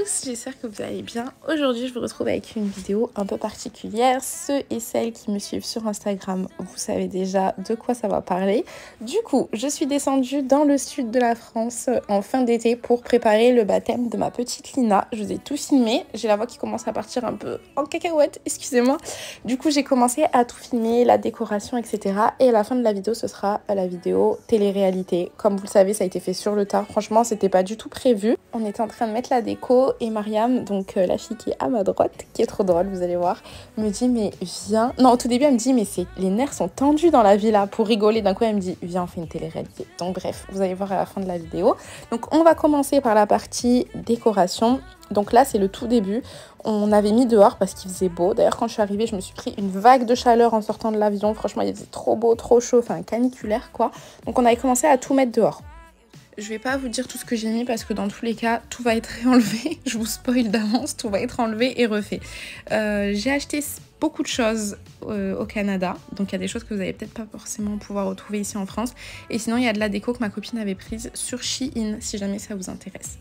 tous, j'espère que vous allez bien. Aujourd'hui je vous retrouve avec une vidéo un peu particulière. Ceux et celles qui me suivent sur Instagram, vous savez déjà de quoi ça va parler. Du coup, je suis descendue dans le sud de la France en fin d'été pour préparer le baptême de ma petite Lina. Je vous ai tout filmé, j'ai la voix qui commence à partir un peu en cacahuète, excusez-moi. Du coup j'ai commencé à tout filmer, la décoration, etc. Et à la fin de la vidéo, ce sera la vidéo télé-réalité. Comme vous le savez, ça a été fait sur le tard, franchement c'était pas du tout prévu. On était en train de mettre la déco et Mariam, donc la fille qui est à ma droite, qui est trop drôle, vous allez voir, me dit mais viens. Non, au tout début elle me dit mais les nerfs sont tendus dans la villa, pour rigoler. D'un coup elle me dit viens, on fait une télé-réalité. Donc bref, vous allez voir à la fin de la vidéo. Donc on va commencer par la partie décoration. Donc là c'est le tout début. On avait mis dehors parce qu'il faisait beau. D'ailleurs quand je suis arrivée, je me suis pris une vague de chaleur en sortant de l'avion. Franchement il faisait trop beau, trop chaud, enfin caniculaire quoi. Donc on avait commencé à tout mettre dehors. Je vais pas vous dire tout ce que j'ai mis parce que dans tous les cas, tout va être réenlevé. Je vous spoil d'avance, tout va être enlevé et refait. J'ai acheté beaucoup de choses au Canada. Donc il y a des choses que vous n'allez peut-être pas forcément pouvoir retrouver ici en France. Et sinon, il y a de la déco que ma copine avait prise sur Shein, si jamais ça vous intéresse.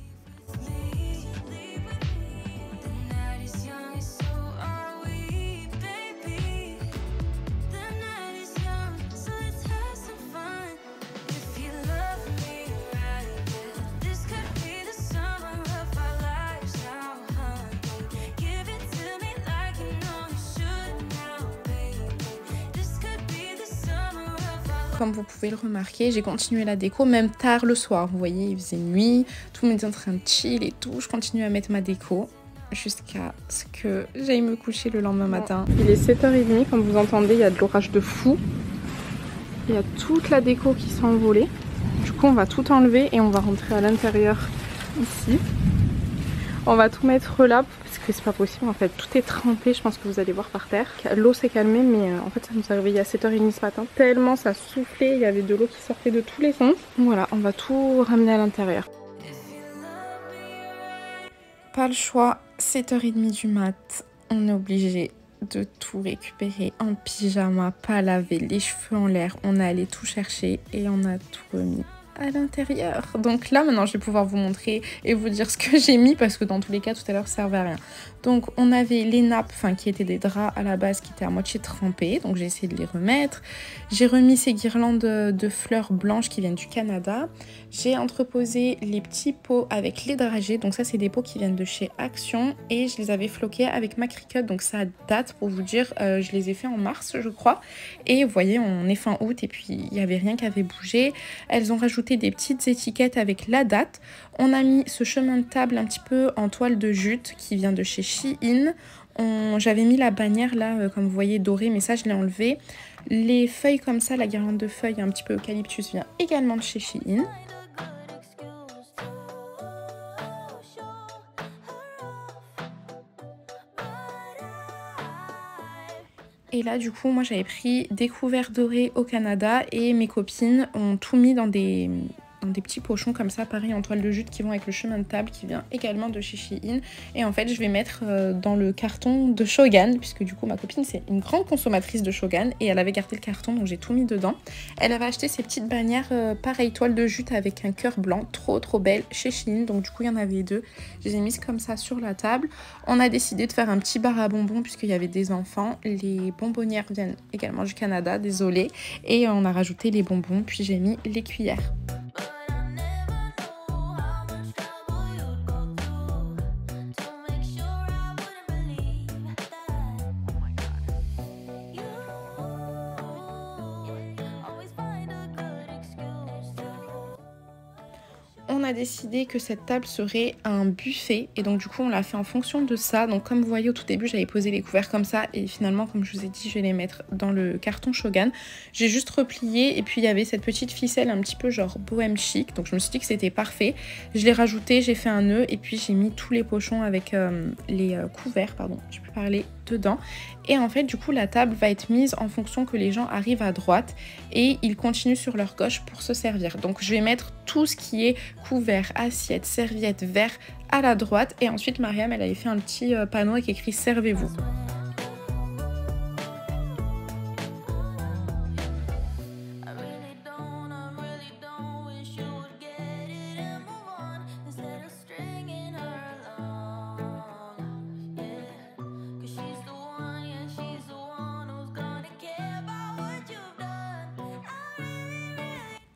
Comme vous pouvez le remarquer, j'ai continué la déco même tard le soir. Vous voyez, il faisait nuit, tout le monde était en train de chill et tout. Je continue à mettre ma déco jusqu'à ce que j'aille me coucher le lendemain matin. Il est 7h30, comme vous entendez, il y a de l'orage de fou. Il y a toute la déco qui s'est envolée. Du coup, on va tout enlever et on va rentrer à l'intérieur ici. On va tout mettre là parce que c'est pas possible en fait, tout est trempé, je pense que vous allez voir par terre. L'eau s'est calmée mais en fait ça nous est réveillé à 7h30 ce matin. Tellement ça soufflait, il y avait de l'eau qui sortait de tous les sens. Voilà, on va tout ramener à l'intérieur. Pas le choix, 7h30 du mat, on est obligé de tout récupérer en pyjama, pas laver, les cheveux en l'air. On est allé tout chercher et on a tout remis à l'intérieur. Donc là maintenant je vais pouvoir vous montrer et vous dire ce que j'ai mis parce que dans tous les cas tout à l'heure ça servait à rien. Donc on avait les nappes, enfin qui étaient des draps à la base qui étaient à moitié trempés, donc j'ai essayé de les remettre. J'ai remis ces guirlandes de fleurs blanches qui viennent du Canada. J'ai entreposé les petits pots avec les dragées, donc ça c'est des pots qui viennent de chez Action et je les avais floqués avec ma Cricut, donc ça date pour vous dire, je les ai fait en mars je crois. Et vous voyez on est fin août et puis il n'y avait rien qui avait bougé. Elles ont rajouté des petites étiquettes avec la date. On a mis ce chemin de table un petit peu en toile de jute qui vient de chez Shein. J'avais mis la bannière là, comme vous voyez, dorée, mais ça je l'ai enlevé. Les feuilles comme ça, la guirlande de feuilles un petit peu eucalyptus vient également de chez Shein. Et là du coup moi j'avais pris des couverts dorés au Canada et mes copines ont tout mis dans des petits pochons comme ça, pareil en toile de jute qui vont avec le chemin de table qui vient également de chez Shein. Et en fait je vais mettre dans le carton de Shogun puisque du coup ma copine c'est une grande consommatrice de Shogun et elle avait gardé le carton donc j'ai tout mis dedans. Elle avait acheté ces petites bannières pareil toile de jute avec un cœur blanc, trop belle chez Shein, donc du coup il y en avait deux. Je les ai mises comme ça sur la table. On a décidé de faire un petit bar à bonbons puisqu'il y avait des enfants. Les bonbonnières viennent également du Canada, désolée. Et on a rajouté les bonbons puis j'ai mis les cuillères. On a décidé que cette table serait un buffet et donc du coup on l'a fait en fonction de ça. Donc comme vous voyez au tout début j'avais posé les couverts comme ça et finalement comme je vous ai dit je vais les mettre dans le carton Shogun. J'ai juste replié et puis il y avait cette petite ficelle un petit peu genre bohème chic, donc je me suis dit que c'était parfait. Je l'ai rajouté, j'ai fait un nœud et puis j'ai mis tous les pochons avec les couverts, pardon, je peux parler, dedans. Et en fait du coup la table va être mise en fonction que les gens arrivent à droite et ils continuent sur leur gauche pour se servir. Donc je vais mettre tout ce qui est couvert, assiette, serviette, verre à la droite et ensuite Mariam elle avait fait un petit panneau avec écrit servez-vous.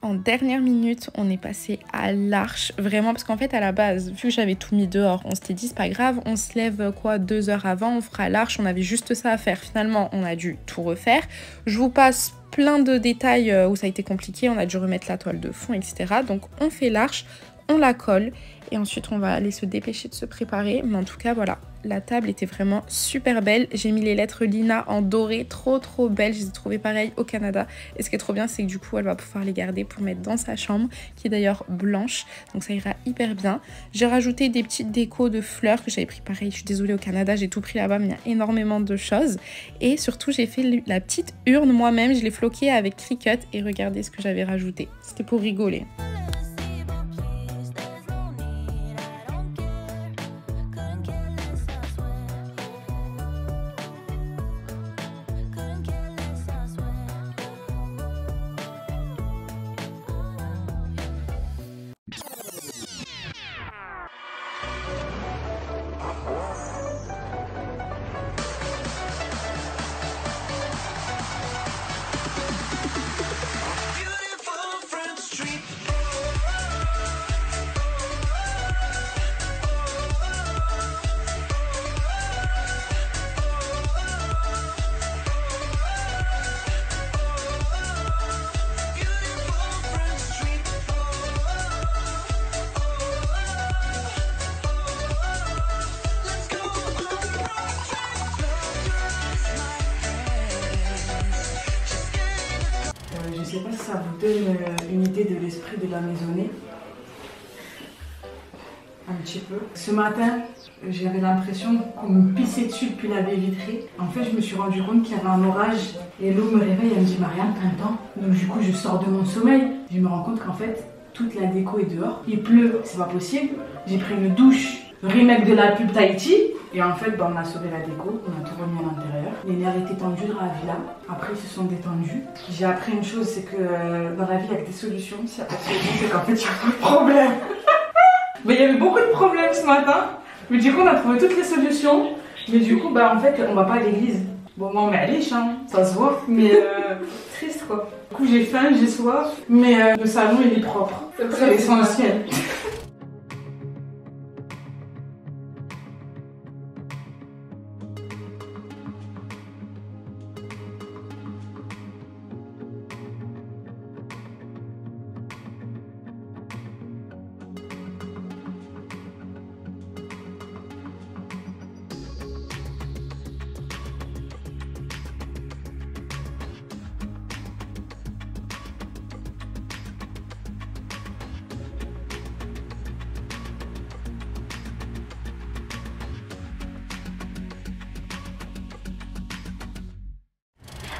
en dernière minute, on est passé à l'Arche, vraiment, parce qu'en fait à la base, vu que j'avais tout mis dehors, on s'était dit c'est pas grave, on se lève quoi 2 heures avant, on fera l'Arche, on avait juste ça à faire. Finalement, on a dû tout refaire. Je vous passe plein de détails où ça a été compliqué, on a dû remettre la toile de fond, etc. Donc on fait l'Arche, on la colle et ensuite on va aller se dépêcher de se préparer. Mais en tout cas, voilà, la table était vraiment super belle. J'ai mis les lettres Lina en doré, trop belles. Je les ai trouvées pareilles au Canada. Et ce qui est trop bien, c'est que du coup, elle va pouvoir les garder pour mettre dans sa chambre, qui est d'ailleurs blanche. Donc ça ira hyper bien. J'ai rajouté des petites décos de fleurs que j'avais pris pareil. Je suis désolée, au Canada, j'ai tout pris là-bas, mais il y a énormément de choses. Et surtout, j'ai fait la petite urne moi-même. Je l'ai floquée avec Cricut et regardez ce que j'avais rajouté. C'était pour rigoler. Je sais pas si ça vous donne une idée de l'esprit de la maisonnée. Un petit peu. Ce matin, j'avais l'impression qu'on me pissait dessus depuis la baie vitrée. En fait, je me suis rendu compte qu'il y avait un orage. Et l'eau me réveille, elle me dit Marianne, t'as le temps. Donc du coup, je sors de mon sommeil. Je me rends compte qu'en fait, toute la déco est dehors. Il pleut, c'est pas possible. J'ai pris une douche, remake de la pub Tahiti. Et en fait, on a sauvé la déco, on a tout remis à l'intérieur. Les nerfs étaient tendus dans la villa. Après, ils se sont détendus. J'ai appris une chose, c'est que dans la vie, il y a que des solutions. S'il n'y a pas de solution, c'est qu'en fait, il y a pas de problème. Mais il y avait beaucoup de problèmes ce matin. Mais du coup, on a trouvé toutes les solutions. Mais du coup, bah en fait, on va pas à l'église. Bon, moi, on met à l'éche, hein. Ça se voit. Mais triste, quoi. Du coup, j'ai faim, j'ai soif. Mais le salon, il est propre. C'est l'essentiel.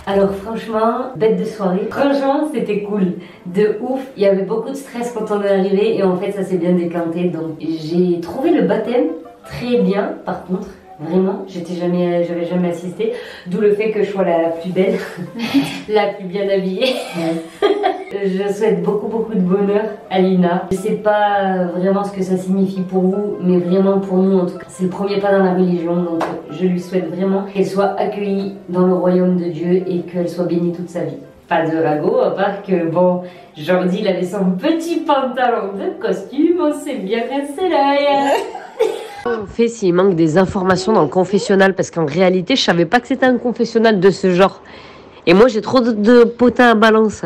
Alors franchement, bête de soirée. Franchement, c'était cool. De ouf. Il y avait beaucoup de stress quand on est arrivé et en fait, ça s'est bien décanté. Donc, j'ai trouvé le baptême très bien. Par contre, vraiment, j'avais jamais assisté. D'où le fait que je sois la plus belle, la plus bien habillée. Je souhaite beaucoup de bonheur à Lina. Je sais pas vraiment ce que ça signifie pour vous, mais vraiment pour nous en tout cas, c'est le premier pas dans la religion. Donc je lui souhaite vraiment qu'elle soit accueillie dans le royaume de Dieu et qu'elle soit bénie toute sa vie. Pas de ragot, à part que bon, Jordi il avait son petit pantalon de costume, on s'est bien cassé l'œil. On fait s'il manque des informations dans le confessionnal, parce qu'en réalité je savais pas que c'était un confessionnal de ce genre. Et moi j'ai trop de potins à balance.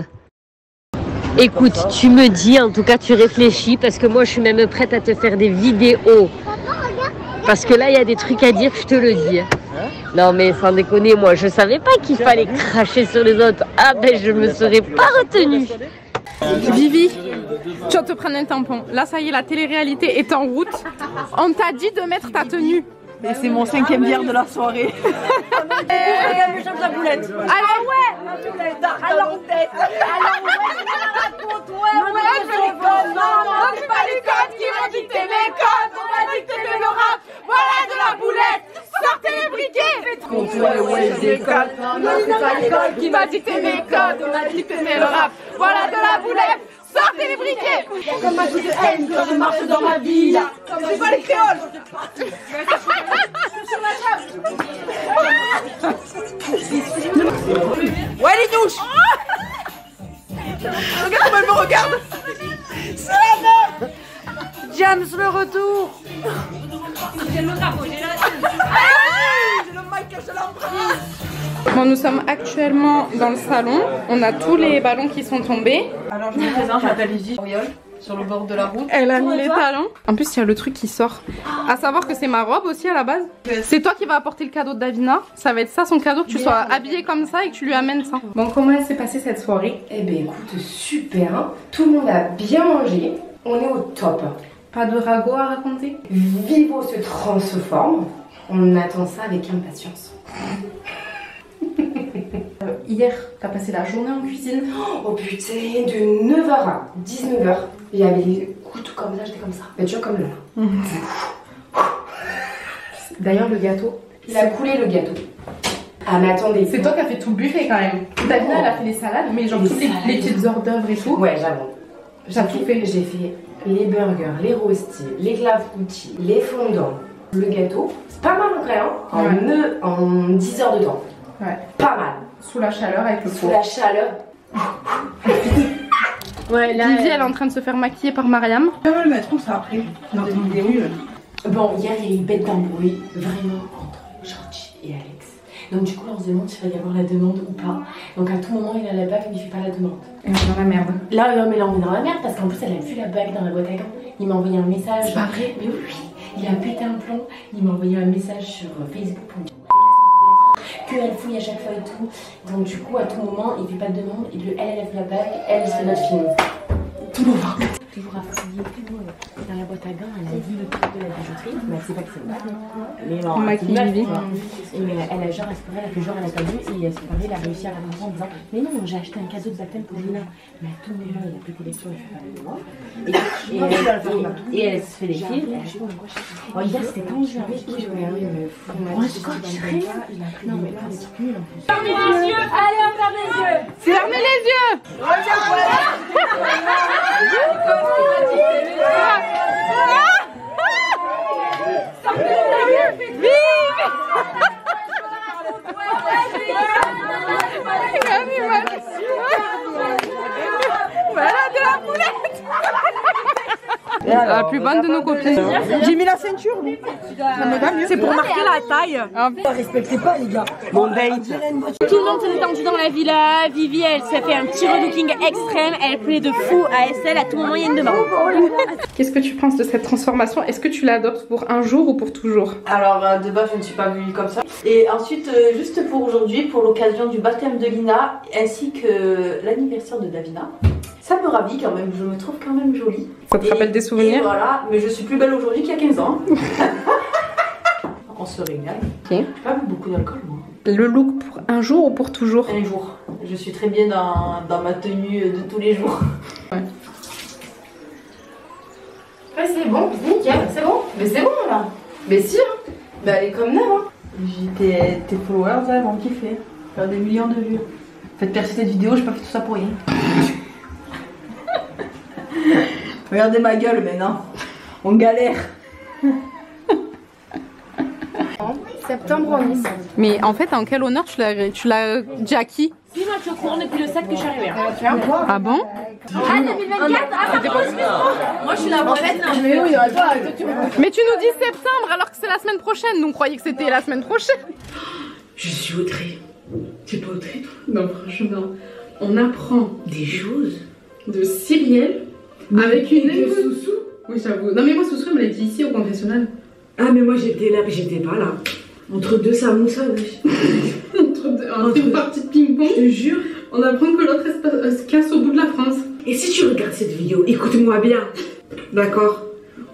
Écoute, tu me dis, en tout cas tu réfléchis, parce que moi je suis même prête à te faire des vidéos. Parce que là il y a des trucs à dire, je te le dis. Non mais sans déconner, moi je savais pas qu'il fallait cracher sur les autres. Ah ben je me serais pas retenue. Vivi, tu vas te prendre un tampon. Là ça y est, la télé-réalité est en route. On t'a dit de mettre ta tenue. Et c'est mon 5e bière de la soirée. Regarde, je change la boulette. Alors ouais. Alors tête. Alors ouais, je les codes. Non, c'est pas les codes qui vont dicter les codes. On va dicter le rap. Voilà de la boulette. Sortez les briquets. Ouais, les codes. Non, c'est pas les codes qui va dicter mes codes. On a dicté le rap. Voilà de la boulette. Sortez les briquets. Comme un coup de haine quand je marche dans ma ville. C'est pas les créoles. Ouais les douches. Regarde comment elle me regarde. le retour. Bon, nous sommes actuellement dans le salon. On a tous les ballons qui sont tombés. Alors je me présente, je m'appelle Izzy, sur le bord de la route. Elle a mis les talons. En plus, il y a le truc qui sort. À savoir que c'est ma robe aussi à la base. C'est toi qui vas apporter le cadeau de Davina. Ça va être ça son cadeau, que tu sois habillée comme ça et que tu lui amènes ça. Bon, comment elle s'est passée cette soirée? Eh ben écoute, super. Tout le monde a bien mangé. On est au top. Pas de ragot à raconter? Vivo se transforme. On attend ça avec impatience. Hier, t'as passé la journée en cuisine. Oh putain, de 9h à 19h, j'avais les couteaux comme ça, j'étais comme ça. Mais tu vois, comme là. D'ailleurs, le gâteau. Il a coulé le gâteau. Ah mais attendez. C'est toi qui as fait tout le buffet quand même. Davina, elle a fait les salades, mais genre toutes les petites hors d'œuvre et tout. Ouais, j'avoue. J'ai fait les burgers, les rostis, les clafoutis, les fondants, le gâteau. C'est pas mal en vrai, hein. En 10 heures de temps. Ouais. Pas mal. Sous la chaleur avec le four. Sous la chaleur. Ouais, là. Vivi, elle est en train de se faire maquiller par Mariam. Je vais le mettre où ça après dans une vidéo. Bon, hier il y a eu une bête d'embrouille, vraiment entre Georgie et Alex. Donc du coup on se demande s'il va y avoir la demande ou pas. Donc à tout moment il a la bague mais il fait pas la demande. Et on est dans la merde. Là, mais là on est dans la merde parce qu'en plus elle a vu la bague dans la boîte à gants. Il m'a envoyé un message. C'est pas vrai? Mais oui, il a pété un plomb. Il m'a envoyé un message sur Facebook pour me dire qu'elle fouille à chaque fois et tout. Donc du coup à tout moment il fait pas de demande. Et elle a fait la bague, elle c'est notre film. Tout le monde. Toujours à fouiller tout dans la boîte à gants. Elle a vu le truc de la bijouterie, mais elle sait pas que c'est une bague. Mais non, maquille Vivi. Et elle a genre, elle a fait genre elle a pas vu et elle a réussi à raconter en disant mais non, j'ai acheté un cadeau de baptême pour Lina. Mais à tout moment il a plus de lecture, il fait pas de moi. Et elle se fait des films. Oh, hier c'était tendu avec qui je regardais moi je scotcherais. Non mais pas des trucs nuls en plus. Fermez les yeux. Allez, on ferme les yeux. Fermez les yeux. La plus bonne de nos copines. J'ai mis la ceinture, mais ça me va mieux. C'est pour marquer la taille. Respectez pas les gars. Mon date. Tout le monde s'est détendu dans la villa. Vivi, elle s'est fait un petit relooking extrême. Elle plaît de fou à SL. À tout moment, il y a une demande. Qu'est-ce que tu penses de cette transformation? Est-ce que tu l'adoptes pour un jour ou pour toujours? Alors de base je ne suis pas venue comme ça. Et ensuite juste pour aujourd'hui, pour l'occasion du baptême de Lina ainsi que l'anniversaire de Davina. Ça me ravit quand même, je me trouve quand même jolie. Ça te rappelle des souvenirs? Et voilà, mais je suis plus belle aujourd'hui qu'il y a 15 ans. On se régale. Ok. J'ai pas bu beaucoup d'alcool moi. Le look pour un jour ou pour toujours? Un jour. Je suis très bien dans ma tenue de tous les jours. Ouais. Ouais c'est bon, nickel, c'est bon. Mais c'est bon là. Mais si, hein. Bah elle est comme neuve hein. Tes followers là vont kiffer. Faire des millions de vues. Faites percer cette vidéo, j'ai pas fait tout ça pour rien. Regardez ma gueule maintenant. On galère. Septembre en Nice. Mais en fait, en quel honneur tu l'as dit à qui? Si, moi, je suis au courant depuis le 7 que je suis arrivée. Ah bon? Ah, 2024? Moi, je suis là. En fait, Mais tu nous dis septembre alors que c'est la semaine prochaine. Nous on croyait que c'était la semaine prochaine. Je suis outrée. T'es pas outrée toi? Non franchement, on apprend des choses de Cyrielle avec une de Soussou. Oui j'avoue. Non mais moi Soussou elle me l'a dit ici au confessionnal. Ah mais moi j'étais là mais j'étais pas là. Entre deux samoussas oui. Entre une partie de ping-pong. Je te jure. On apprend que l'autre elle se casse au bout de la France. Et si tu regardes cette vidéo, écoute-moi bien. D'accord?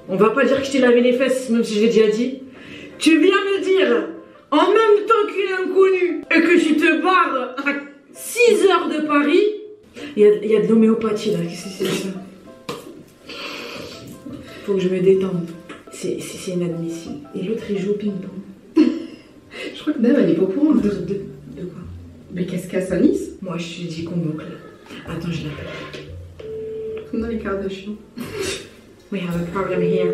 On va pas dire que je t'ai lavé les fesses même si je l'ai déjà dit. Tu viens me dire en même temps qu'une inconnue et que tu te barres à 6 heures de Paris, il y a de l'homéopathie là, qu'est-ce que c'est ça? Faut que je me détende, c'est inadmissible. Et l'autre il joue au ping-pong. Je crois que Dave elle est pas au courant. De quoi? Mais qu'est-ce qu'il y a à Nice? Moi je te dis qu'on boucle. Attends je l'appelle. Comme dans les Kardashians. We have a problem here.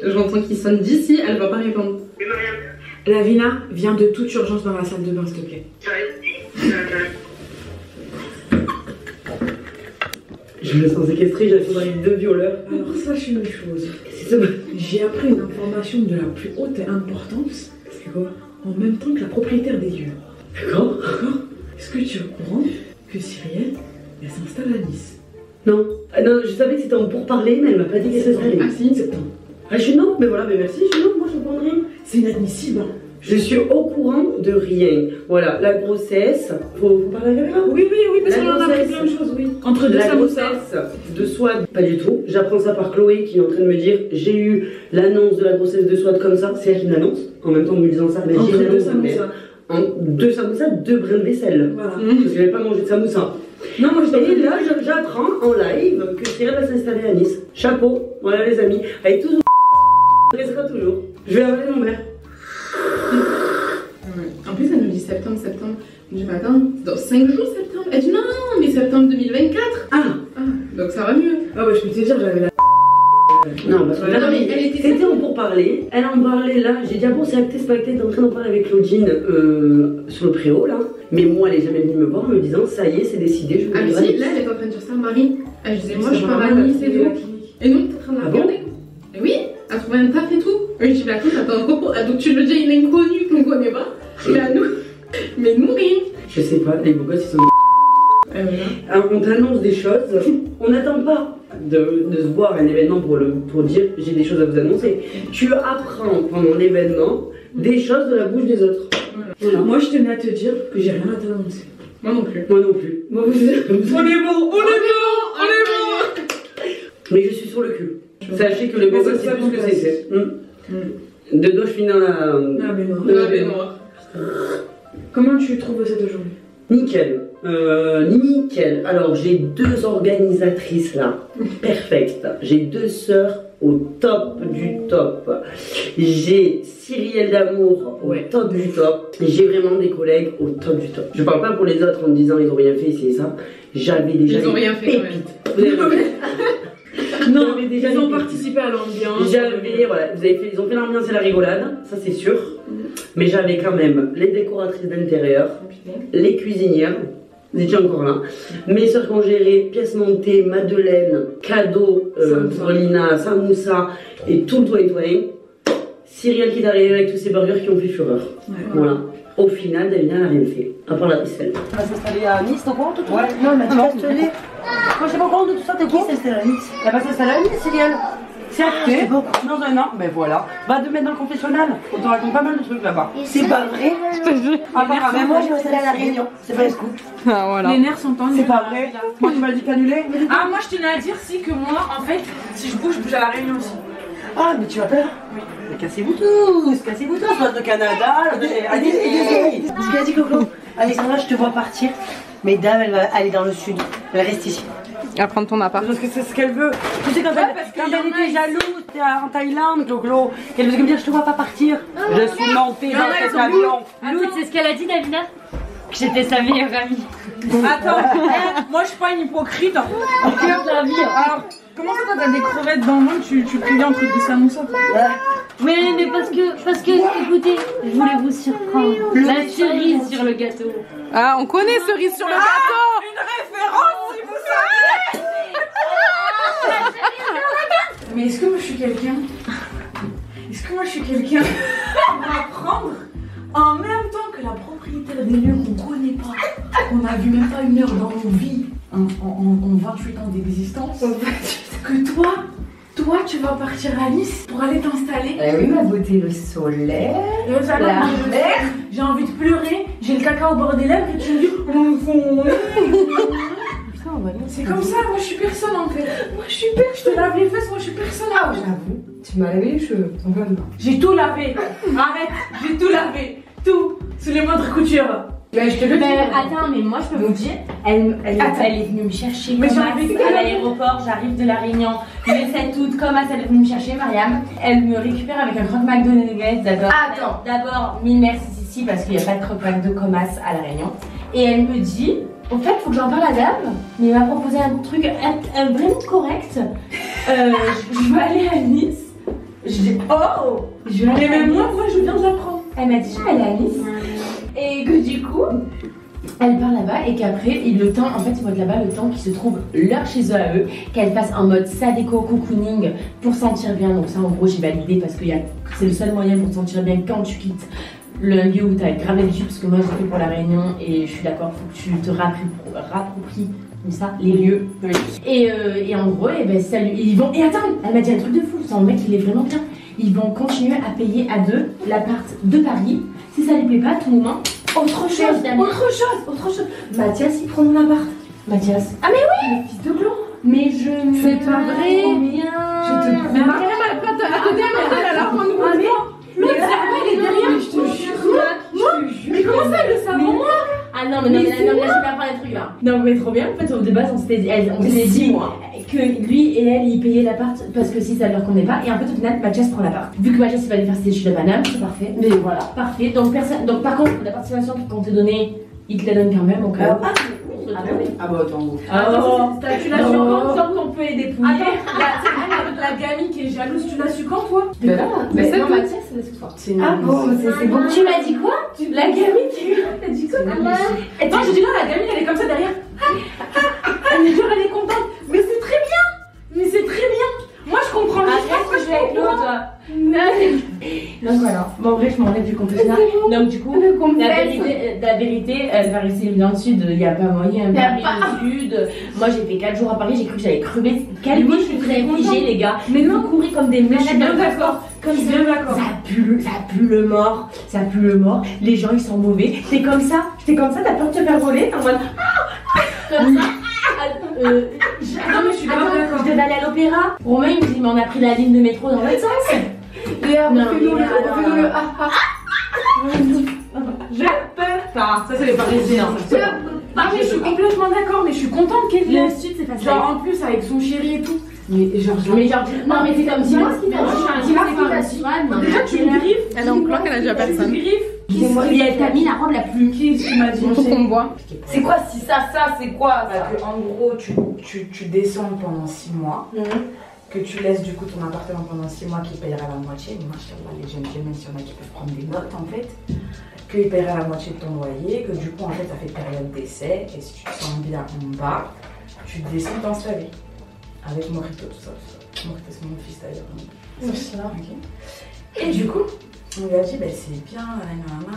J'entends qu'il sonne d'ici, elle va pas répondre. Lavina, viens de toute urgence dans la salle de bain, s'il te plaît. Je me sens séquestrée, j'ai l'impression dans les 2 violeurs. Alors sache une chose, C'est ça. j'ai appris une information de la plus haute importance. C'est quoi? En même temps que la propriétaire des lieux. D'accord. D'accord? Est-ce que tu es au courant que Cyrielle, elle s'installe à Nice? Non. Ah non, je savais que c'était en pourparler, mais elle m'a pas dit qu'elle s'installait. Ah si, septembre. Ah, je suis non, mais voilà, mais merci, je suis non, moi je comprends rien. C'est inadmissible. Hein. Je suis au courant de rien. Voilà, la grossesse. Faut parler à la caméra? Oui, parce La qu'on en a appris grossesse. plein de choses, oui. Entre deux La samoussas. grossesse de Swad, pas du tout. J'apprends ça par Chloé qui est en train de me dire j'ai eu l'annonce de la grossesse de Swad comme ça. C'est elle qui me l'annonce. En même temps, en me disant ça, mais j'ai Entre une deux annonce. samoussas. En 2 samoussas, 2 brins de vaisselle. Voilà. Parce que j'avais pas mangé de samoussa. Non, moi je Et là, j'apprends en live que Cyrielle va s'installer à Nice. Chapeau, voilà les amis. Avec toujours. Elle restera toujours. Je vais appeler mon mère. En plus, elle nous dit septembre. Je dis, mais attends, c'est dans 5 jours septembre. Elle dit, non, mais septembre 2024. Ah, Donc ça va mieux. Ah bah je peux te dire, j'avais la... non, parce que Ouais, là, non, mais elle était c'était en pourparler. Elle en parlait là. J'ai dit, ah bon, c'est acté, c'est pas acté. T'es en train d'en parler avec Claudine sur le préau là. Mais moi, elle est jamais venue me voir en me disant, ça y est, c'est décidé, je vous Ah, mais dirai. si, là, elle est en train de dire ça, Marie. Elle disait, moi, je pars à Nice et tout. Et nous, t'es en train de la Ah bon? regarder. Et oui, elle a trouvé un taf et tout. Et je dis, bah, attends, t'attends un propos. Ah, donc tu veux dire, il est inconnu qu'on connaît pas. Mais à nous. Mais nous, rien. Je sais pas, les beaux gosses, ils sont. Alors, on t'annonce des choses, on n'attend pas de se voir un événement pour dire j'ai des choses à vous annoncer. Tu apprends pendant l'événement des choses de la bouche des autres. Voilà. Moi je tenais à te dire que j'ai rien à t'annoncer. Moi non plus. Moi non plus. Moi, On est bon. Mais je suis sur le cul. Sachez que les beaux gosses, c'est plus que c'est. De dos, je finis dans la. Ah mais non. dans la Ah, mais noir. Comment tu trouves cette journée? Nickel. Nickel. Alors, j'ai 2 organisatrices là. Perfect. J'ai 2 sœurs au top du top. J'ai Cyrielle d'amour au top du top. J'ai vraiment des collègues au top du top. Je parle pas pour les autres en me disant ils ont rien fait, c'est ça. J'avais déjà. Ils ont rien fait quand même. Non, J'avais déjà ils ont des- participé à l'ambiance. Voilà, ils ont fait l'ambiance et la rigolade, ça c'est sûr. Mais j'avais quand même les décoratrices d'intérieur, les cuisinières, vous étiez encore là. Mes soeurs qui ont géré pièces montées, madeleine, cadeaux pour Lina, samoussa et tout le toit-toit. Cyrielle qui est arrivée avec tous ces burgers qui ont fait fureur. Voilà. Au final, Davina n'a rien fait, à part la vaisselle. On va s'installer à Nice, t'es au courant, toi? Ouais. Non, elle m'a dit s'installer. Moi, je sais pas au courant de tout ça, t'es au courant? Qui s'installe à Nice? Elle va s'installer à Nice, Cyrielle. C'est acté. Dans un an, ben voilà. Va te mettre dans le confessionnal. On te raconte pas mal de trucs là-bas. C'est pas vrai? Ah, ben moi, je vais m'installer à La Réunion. C'est pas un scoop. Ah, voilà. Les nerfs sont tendus. C'est pas vrai. Moi, tu m'as dit qu'annuler. Ah, moi je tenais à dire si que moi, en fait, si je bouge à la Réunion aussi. Ah, mais tu vas peur? Oui. Mais cassez-vous tous, soit de Canada, allez, ce qu'elle a dit, Coco. Alexandra, je te vois partir, mais Dame, elle va aller dans le sud. Elle reste ici. À prendre ton appart. Parce que c'est ce qu'elle veut. Tu sais, quand elle était jalouse, t'es en Thaïlande, Clo, qu'elle veut me dire, je te vois pas partir. Je suis montée dans cet avion. Lou, c'est ce qu'elle a dit, Davina? Que j'étais sa meilleure amie. Attends, moi je suis pas une hypocrite. Au cœur de la vie. Alors, comment ça, t'as des crevettes dans le monde, tu préviens entre des samoussas? Oui, mais parce que, écoutez, je voulais vous surprendre. La cerise sur le gâteau. Ah, on connaît cerise sur le gâteau. Une référence, si vous savez. Mais est-ce que moi je suis quelqu'un? Est-ce que moi je suis quelqu'un pour apprendre en même temps que la propriétaire des lieux qu'on connaît pas, qu'on a vu même pas une heure dans nos vies en 28 ans d'existence, que toi tu vas partir à Nice pour aller t'installer? Eh oui, ma beauté, le soleil. J'ai envie de pleurer, j'ai le caca au bord des lèvres et tu me dis c'est comme ça, moi je suis personne en fait. Moi je suis personne, je te lave les fesses, moi je suis personne. Ah j'avoue, Tu m'as lavé les cheveux. j'ai tout lavé. Arrête, j'ai tout lavé. Tout, sous les moindres coutures. Ben, je te le dis. Attends, mais moi je peux vous dire, elle est venue me chercher Mais comme j'ai envie de à l'aéroport, j'arrive de La Réunion, le 7 août, comme elle est venue me chercher, Mariam. Elle me récupère avec un croque McDo nuggets d'abord. D'abord, mille merci Sissi parce qu'il n'y a pas de croque McDo comme à La Réunion. Et elle me dit, au fait, faut que j'en parle à Dame, mais elle m'a proposé un truc vraiment correct. Je vais aller à Nice. Je dis, oh, je vais aller Mais à même Nice. moi je viens de l'apprendre. Elle m'a dit, je vais aller à Nice. Et que du coup, elle part là-bas et qu'après, le temps, en fait, ils vont être là-bas le temps qu'ils se trouvent leur chez eux à eux, qu'elle fasse en mode sadéco cocooning pour sentir bien. Donc ça, en gros, j'ai validé parce que c'est le seul moyen pour te sentir bien quand tu quittes le lieu où tu as grave l'habitude, parce que moi, j'ai fait pour la Réunion et je suis d'accord, faut que tu te rappropries comme ça, les lieux. Oui. Et en gros, et ben, ça, ils vont... Et attends, elle m'a dit un truc de fou, le mec, il est vraiment bien. Ils vont continuer à payer à deux l'appart de Paris. Si ça les plaît pas, à tout moment, autre chose. Mathias, il prend mon appart. Mathias. Ah mais oui, le fils de Glo. Mais je... C'est pas vrai. Je te trouve... Mais Mariam, elle prête à côté à Marcel, elle a un nouveau plan. L'autre cerveau, il est derrière. Je te jure. Mais comment ça, elle le savait moi? Ah non, mais non, mais j'ai pas parlé de trucs là. Non, mais trop bien. En fait, de base, on s'était dit que lui et elle, ils payaient l'appart parce que si ça leur convenait pas. Et en fait, au final, Mathias prend l'appart. Vu que Mathias, il va aller faire ses études à Paname, c'est parfait. Mais voilà, parfait. Donc, par contre, la participation qu'on t'ait donnée, il te la donne quand même au cas où. Ah bah oui. Ah bah attends. Tu l'as su quand? Tant qu'on peut les dépouiller. Attends, la gamine qui est jalouse, tu l'as su quand toi? Mais là, mais c'est Mathias, c'est ce soir. Ah bon, c'est bon. Tu m'as dit quoi? La gamine, t'as dit quoi? Et toi, j'ai dit non, la gamine, elle est comme ça derrière. Elle est contente. Mais c'est très bien. Moi, je comprends. Après, je vais avec l'autre. Donc voilà. Bon, bref, je m'enlève du confessionnal. Donc, du coup, la vérité, elle va rester dans le sud. Il n'y a pas moyen. Paris, le sud. Moi, j'ai fait 4 jours à Paris. J'ai cru que j'allais crever. Quelle vie je suis très figée, les gars. Mais non, courir comme des malades. Je suis bien d'accord. Comme ça. Ça pue le mort. Les gens, ils sont mauvais. T'es comme ça, t'as peur de te faire voler. T'es en mode. Comme ça. Non mais je suis pas d'accord. Je devais aller à l'opéra. Romain il me dit mais on a pris la ligne de métro dans l'autre sens. Léa, refais-nous le Je peux pas. Ça c'est les Parisiens. Ah mais je suis complètement d'accord, mais je suis contente qu'elle vienne. Le sud c'est facile. Genre en plus avec son chéri et tout. Mais genre non mais c'est comme dis-moi ce qui fait. Déjà tu me griffes. Elle est en cloque, elle a déjà personne. Elle t'a mis la robe la plus qui m'a dit qu'on voit. C'est quoi si ça, c'est quoi Parce que en gros tu descends pendant 6 mois. Que tu laisses du coup ton appartement pendant 6 mois qui payera la moitié. Mais machallah, les jeunes filles, même s'il y en a qui peuvent prendre des notes en fait, qu'il paiera la moitié de ton loyer, que du coup en fait ça fait période d'essai. Et si tu te sens bien en bas, tu descends t'installer. Avec Morito, tout ça. Morito, c'est mon fils d'ailleurs. Et du coup, on lui a dit, c'est bien,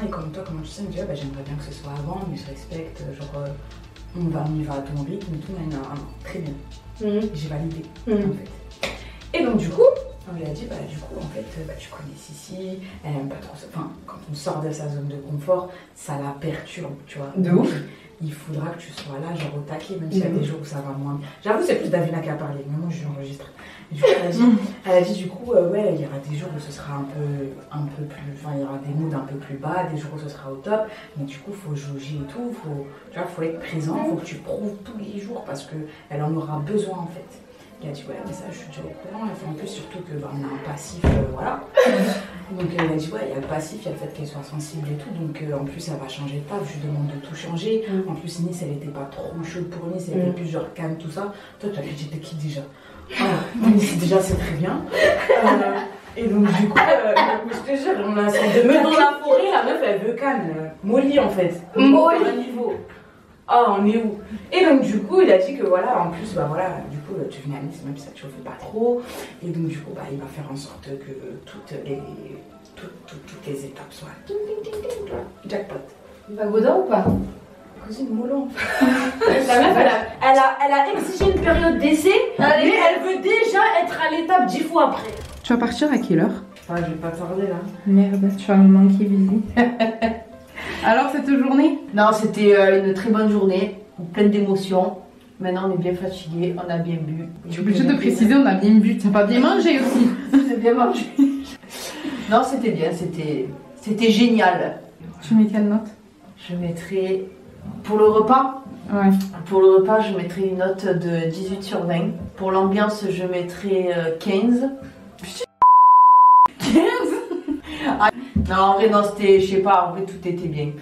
et comme toi, comment tu sais, on me dit, j'aimerais bien que ce soit avant, mais je respecte, genre, on y va à ton rythme, tout, très bien. J'ai validé, en fait. Et donc, du coup, on lui a dit, du coup, en fait, tu connais Sissi, elle aime pas trop ça. Enfin, quand on sort de sa zone de confort, ça la perturbe, tu vois. De ouf. Il faudra que tu sois là, genre au taquet, même s'il y a des jours où ça va moins bien. J'avoue, c'est plus Davina qui a parlé, mais moi je l'enregistre. Du coup, elle a dit du coup, il y aura des jours où ce sera un peu plus, enfin, il y aura des moods un peu plus bas, des jours où ce sera au top, mais du coup, faut jauger et tout, faut être présent, faut que tu prouves tous les jours parce qu'elle en aura besoin en fait. Il a dit mais ça je suis déjà au courant, et en plus surtout que on a un passif, voilà. Donc elle a dit il y a le passif, il y a le fait qu'elle soit sensible et tout, donc en plus elle va changer de table, je lui demande de tout changer. En plus Nice elle était pas trop chaude pour Nice, elle était plus genre calme tout ça. Toi tu as fait j'étais qui déjà? Nice déjà c'est très bien. Et donc du coup, je te jure, on a de meuf dans la forêt, la meuf elle veut calme, Molly en fait. Molly à niveau. Ah, on est où? Et donc du coup il a dit que voilà, en plus du coup tu venais à Nice même si ça te chauffait pas trop. Et donc du coup il va faire en sorte que toutes les étapes soient jackpot. Il va Godin ou pas? Cousine mollo. La meuf elle a exigé une période d'essai, mais elle veut déjà être à l'étape 10 fois après. Tu vas partir à quelle heure? Ah je vais pas tarder là. Merde, tu vas me manquer visite. Alors cette journée? Non, c'était une très bonne journée, pleine d'émotions. Maintenant on est bien fatigué, on a bien bu. Tu es obligée de préciser, on a bien bu, tu n'as pas bien mangé aussi. J'ai bien mangé. Non, c'était bien, c'était génial. Tu mets quelle note? Je mettrais, pour le repas, pour le repas je mettrais une note de 18 sur 20. Pour l'ambiance je mettrais 15. 15. Non, en vrai, non, c'était, je sais pas, en vrai, tout était bien.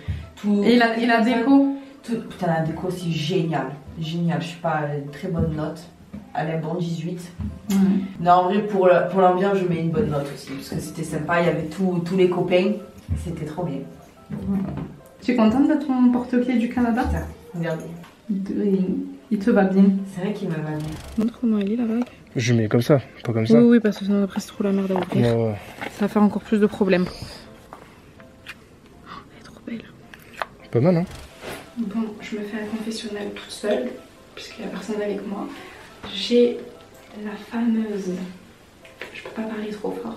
Et la déco? Putain, la déco, c'est génial. Génial, je sais pas, une très bonne note. Elle est bon 18. Non, en vrai, pour l'ambiance, je mets une bonne note aussi. Parce que c'était sympa, il y avait tous les copains. C'était trop bien. Tu es contente de ton porte-clés du Canada? Regardez. Il te va bien. C'est vrai qu'il me va bien. Montre comment elle est la bague. Je mets comme ça, pas comme ça. Oui, oui, parce que sinon après c'est trop la merde à ouvrir. Ouais, ouais. Ça va faire encore plus de problèmes. Oh, elle est trop belle. Pas mal, hein? Bon, je me fais un confessionnal toute seule, puisqu'il n'y a personne avec moi. J'ai la fameuse... Je peux pas parler trop fort.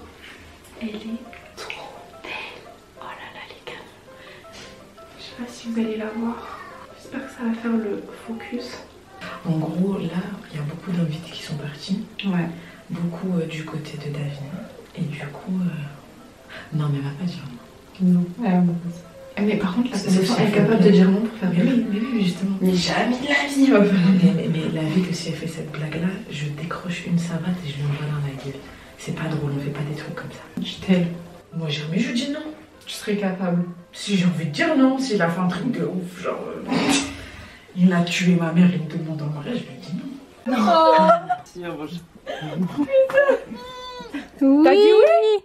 Elle est trop belle. Oh là là, les canons. Je sais pas si vous allez la voir. J'espère que ça va faire le focus. En gros, là, il y a beaucoup d'invités qui sont partis. Ouais. Beaucoup du côté de Davina. Et du coup... Non, mais elle va pas dire non. Non, elle va beaucoup. Mais par contre, là, elle est capable de dire non pour faire mais oui, justement. Mais jamais de la vie. Mais la vie que si elle fait cette blague-là, je décroche une savate et je lui envoie dans la gueule. C'est pas drôle, on fait pas des trucs comme ça. Je t'aime. Moi, jamais je dis non. Tu serais capable. Si j'ai envie de dire non, s'il a fait un truc de ouf, genre... il a tué ma mère, il me demande en mariage, je lui dis non. Non. Si, oui. T'as dit oui?